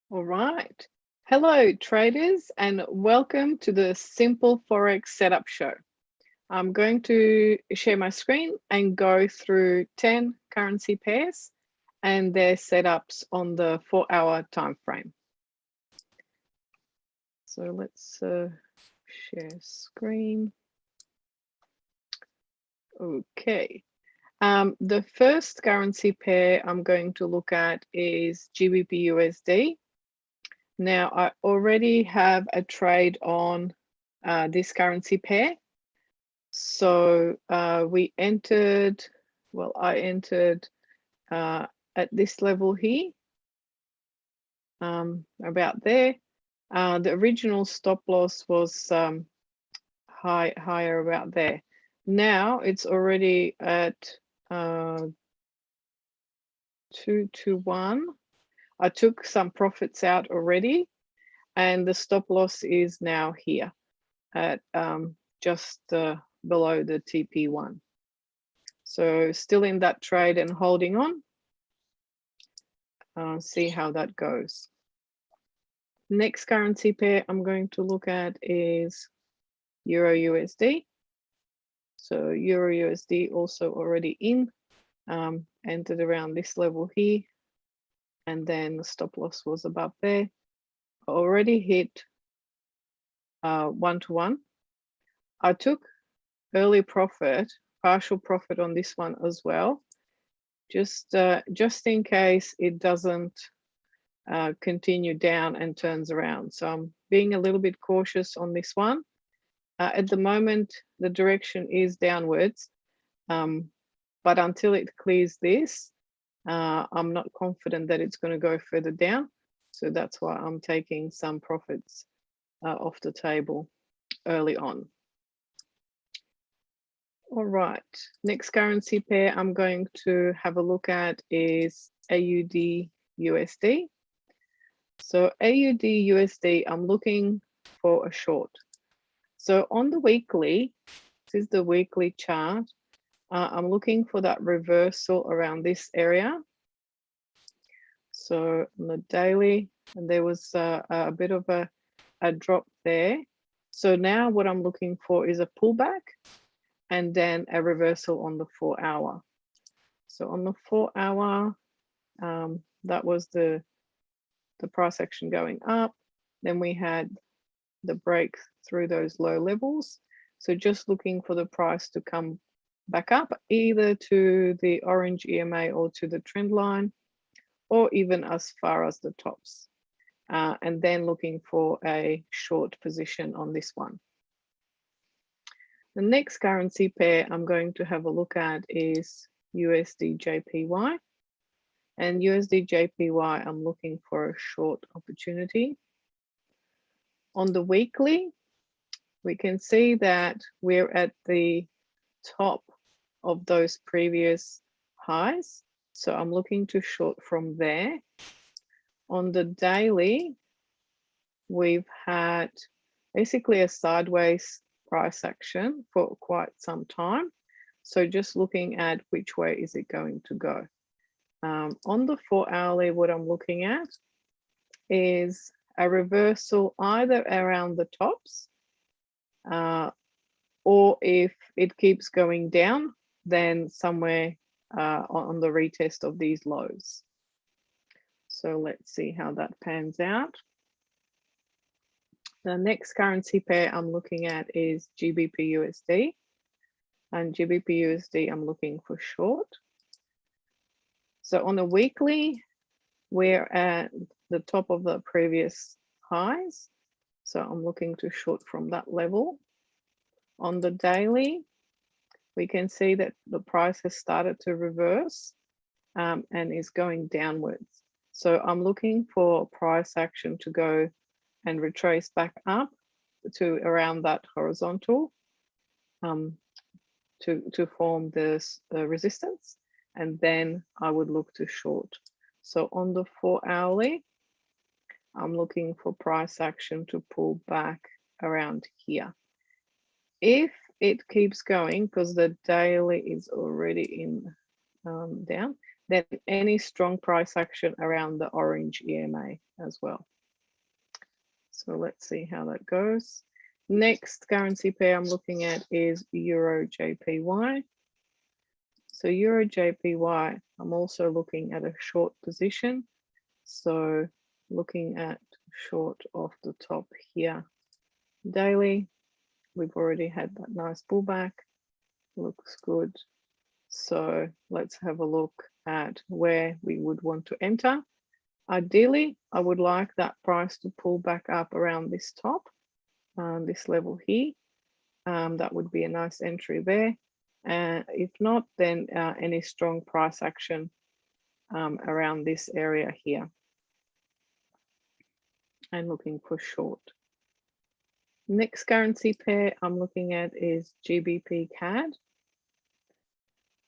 All right. Hello, traders, and welcome to the Simple Forex Setup Show. I'm going to share my screen and go through 10 currency pairs and their setups on the 4-hour time frame. So let's share screen. Okay. The first currency pair I'm going to look at is GBPUSD. Now, I already have a trade on this currency pair. So I entered at this level here, about there. The original stop loss was higher about there. Now it's already at 2 to 1. I took some profits out already, and the stop loss is now here at just below the TP1. So still in that trade and holding on. See how that goes. Next currency pair I'm going to look at is EURUSD. So EURUSD also already in, entered around this level here, and then the stop loss was above there. Already hit 1 to 1. I took early profit, partial profit on this one as well, just in case it doesn't continue down and turns around. So I'm being a little bit cautious on this one. At the moment, the direction is downwards, but until it clears this, I'm not confident that it's going to go further down. So that's why I'm taking some profits off the table early on. All right, next currency pair I'm going to have a look at is AUDUSD. So AUDUSD, I'm looking for a short. So on the weekly, this is the weekly chart, I'm looking for that reversal around this area. So on the daily, and there was a bit of a drop there. So now what I'm looking for is a pullback and then a reversal on the 4-hour. So on the 4-hour, that was the price action going up. Then we had the break through those low levels. So just looking for the price to come back up, either to the orange EMA or to the trend line, or even as far as the tops. And then looking for a short position on this one. The next currency pair I'm going to have a look at is USDJPY. And USDJPY, I'm looking for a short opportunity. On the weekly, we can see that we're at the top of those previous highs. So I'm looking to short from there. On the daily, we've had basically a sideways price action for quite some time. So just looking at which way is it going to go. On the 4-hourly, what I'm looking at is a reversal either around the tops, or if it keeps going down, then somewhere on the retest of these lows. So let's see how that pans out. The next currency pair I'm looking at is GBPUSD. And GBPUSD, I'm looking for short. So on the weekly, we're at the top of the previous highs. So I'm looking to short from that level. On the daily, we can see that the price has started to reverse and is going downwards. So I'm looking for price action to go and retrace back up to around that horizontal to form this resistance, and then I would look to short. So on the 4-hourly, I'm looking for price action to pull back around here. If it keeps going, because the daily is already in down, then any strong price action around the orange EMA as well. So let's see how that goes. Next currency pair I'm looking at is EURJPY. So EURJPY, I'm also looking at a short position. So looking at short off the top here. Daily, we've already had that nice pullback. Looks good. So let's have a look at where we would want to enter. Ideally, I would like that price to pull back up around this top, this level here. That would be a nice entry there. And if not, then any strong price action around this area here. And looking for short. Next currency pair I'm looking at is GBPCAD.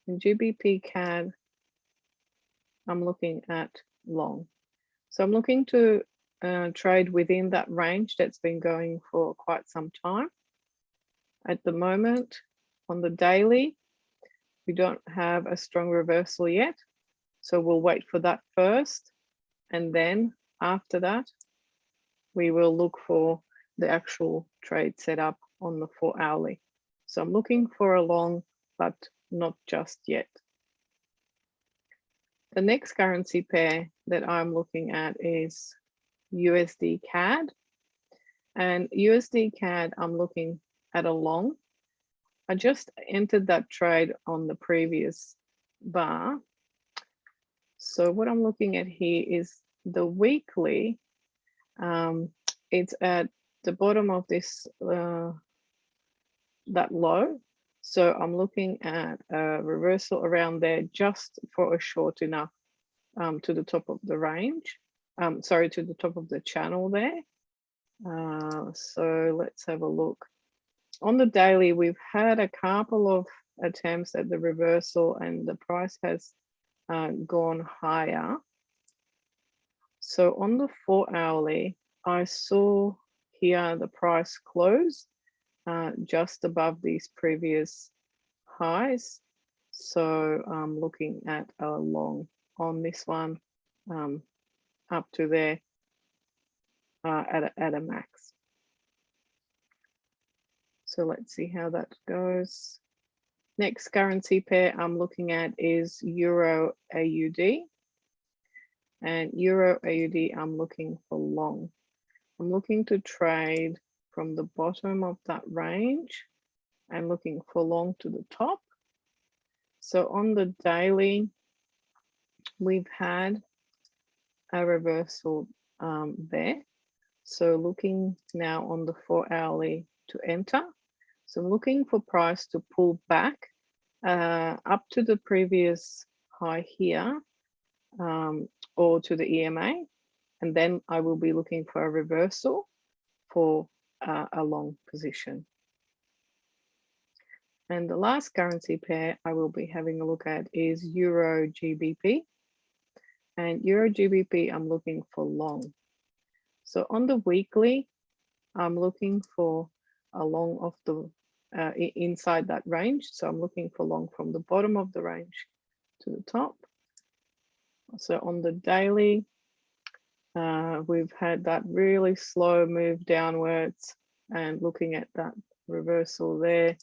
In GBPCAD, I'm looking at long. So I'm looking to trade within that range that's been going for quite some time. At the moment, on the daily, we don't have a strong reversal yet. So we'll wait for that first. And then after that, we will look for the actual trade setup on the 4 hourly. So I'm looking for a long, but not just yet. The next currency pair that I'm looking at is USDCAD. And USDCAD, I'm looking at a long. I just entered that trade on the previous bar. So what I'm looking at here is the weekly. It's at the bottom of this, that low. So I'm looking at a reversal around there just for a short enough to the top of the range. Sorry, to the top of the channel there. So let's have a look. On the daily, we've had a couple of attempts at the reversal and the price has gone higher. So on the 4 hourly, I saw here the price close just above these previous highs. So I'm looking at a long on this one up to there at a max. So let's see how that goes. Next currency pair I'm looking at is EURAUD. And EURAUD, I'm looking for long. I'm looking to trade from the bottom of that range and looking for long to the top. So on the daily, we've had a reversal there. So looking now on the 4 hourly to enter. So I'm looking for price to pull back up to the previous high here or to the EMA. And then I will be looking for a reversal for a long position. And the last currency pair I will be having a look at is EURGBP. And EURGBP, I'm looking for long. So on the weekly, I'm looking for a long of the inside that range. So I'm looking for long from the bottom of the range to the top. So on the daily, we've had that really slow move downwards and looking at that reversal there.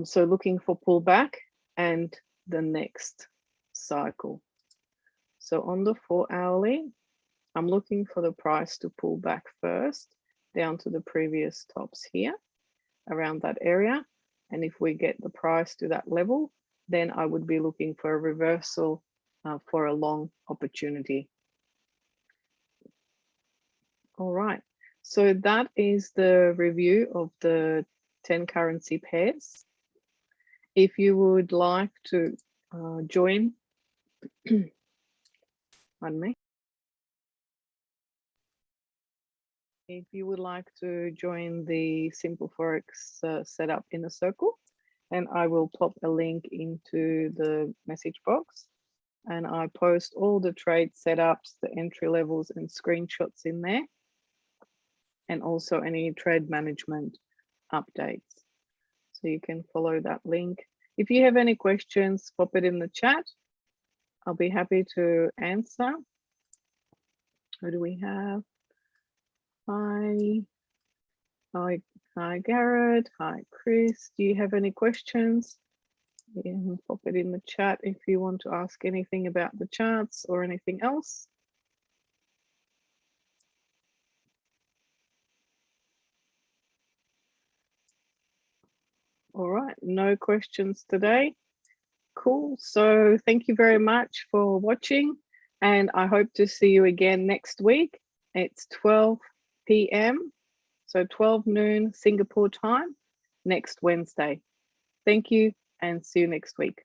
So looking for pullback and the next cycle. So on the 4 hourly, I'm looking for the price to pull back first down to the previous tops here around that area. And if we get the price to that level, then I would be looking for a reversal for a long opportunity. All right, so that is the review of the 10 currency pairs. If you would like to join, pardon me. If you would like to join the Simple Forex setup in a circle, and I will pop a link into the message box, and I post all the trade setups, the entry levels and screenshots in there, and also any trade management updates. So you can follow that link. If you have any questions, pop it in the chat. I'll be happy to answer. Who do we have? Hi, Garrett. Hi, Chris. Do you have any questions? Yeah, pop it in the chat if you want to ask anything about the charts or anything else. All right, no questions today. Cool. So thank you very much for watching, and I hope to see you again next week. It's 12 p.m. So 12 noon Singapore time next Wednesday. Thank you and see you next week.